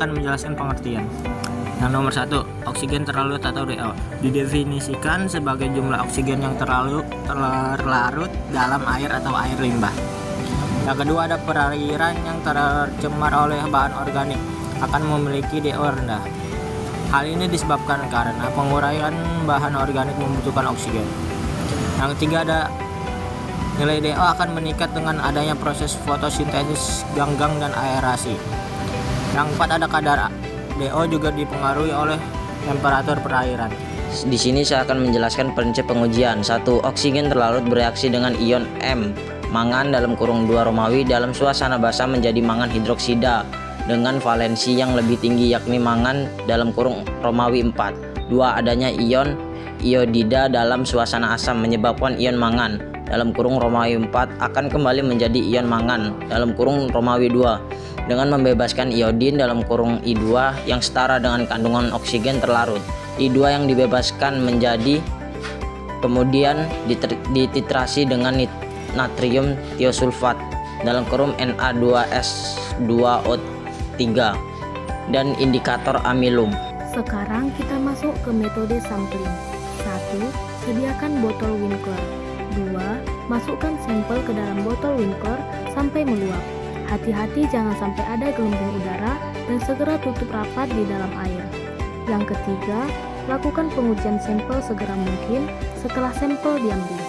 akan menjelaskan pengertian. Yang nomor 1, oksigen terlarut atau DO didefinisikan sebagai jumlah oksigen yang terlarut dalam air atau air limbah. Yang kedua, ada perairan yang tercemar oleh bahan organik akan memiliki DO rendah. Hal ini disebabkan karena penguraian bahan organik membutuhkan oksigen. Yang ketiga, ada nilai DO akan meningkat dengan adanya proses fotosintesis ganggang dan aerasi. Yang keempat, ada kadar DO juga dipengaruhi oleh temperatur perairan. Di sini saya akan menjelaskan prinsip pengujian. 1. Oksigen terlarut bereaksi dengan ion M mangan dalam kurung 2 Romawi dalam suasana basah menjadi mangan hidroksida dengan valensi yang lebih tinggi yakni mangan dalam kurung Romawi 4. 2. Adanya ion iodida dalam suasana asam menyebabkan ion mangan dalam kurung Romawi 4 akan kembali menjadi ion mangan dalam kurung Romawi 2 dengan membebaskan iodin dalam kurung I2 yang setara dengan kandungan oksigen terlarut. I2 yang dibebaskan menjadi kemudian dititrasi dengan natrium tiosulfat dalam kurung Na2S2O3 dan indikator amilum. Sekarang kita masuk ke metode sampling. 1. Sediakan botol Winkler. 2. Masukkan sampel ke dalam botol Winkler sampai meluap. Hati-hati jangan sampai ada gelembung udara dan segera tutup rapat di dalam air. Yang ketiga, lakukan pengujian sampel segera mungkin setelah sampel diambil.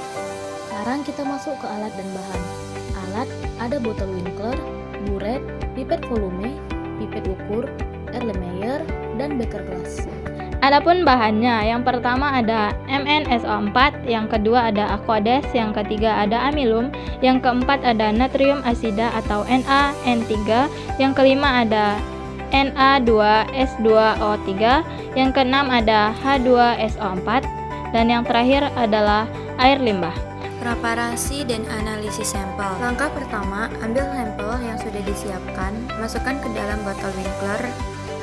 Sekarang kita masuk ke alat dan bahan. Alat ada botol Winkler, buret, pipet volume, pipet ukur, Erlenmeyer, dan beker gelas. Adapun bahannya, yang pertama ada MnSO4, yang kedua ada Aquades, yang ketiga ada amilum, yang keempat ada natrium asida atau NaN3, yang kelima ada Na2S2O3, yang keenam ada H2SO4, dan yang terakhir adalah air limbah. Preparasi dan analisis sampel. Langkah pertama, ambil sampel yang sudah disiapkan, masukkan ke dalam botol Winkler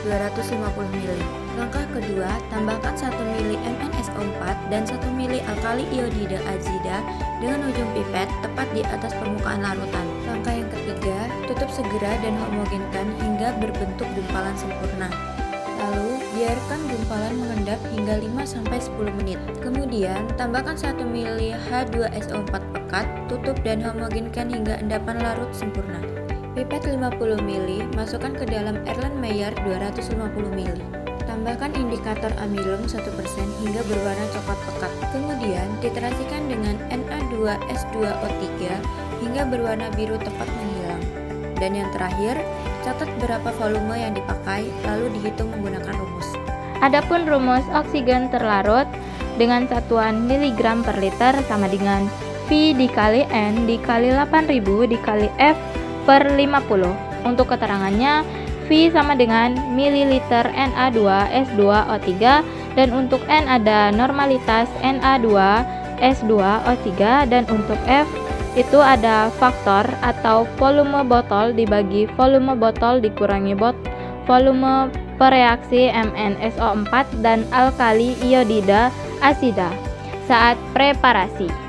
250 ml. Langkah kedua, tambahkan 1 ml MnSO4 dan 1 ml alkali iodida azida dengan ujung pipet tepat di atas permukaan larutan. Langkah yang ketiga, tutup segera dan homogenkan hingga berbentuk gumpalan sempurna. Lalu, biarkan gumpalan mengendap hingga 5-10 menit. Kemudian, tambahkan 1 ml H2SO4 pekat, tutup dan homogenkan hingga endapan larut sempurna. Pipet 50 ml, masukkan ke dalam Erlenmeyer 250 ml. Tambahkan indikator amilum 1% hingga berwarna coklat pekat. Kemudian, titrasikan dengan Na2S2O3 hingga berwarna biru tepat menghilang. Dan yang terakhir, catat berapa volume yang dipakai, lalu dihitung menggunakan rumus. Adapun rumus oksigen terlarut dengan satuan miligram per liter sama dengan V dikali N dikali 8000 dikali F per 50. Untuk keterangannya, V sama dengan mililiter Na2S2O3 dan untuk N ada normalitas Na2S2O3 dan untuk F itu ada faktor atau volume botol dibagi volume botol dikurangi volume pereaksi MnSO4 dan alkali iodida asida saat preparasi.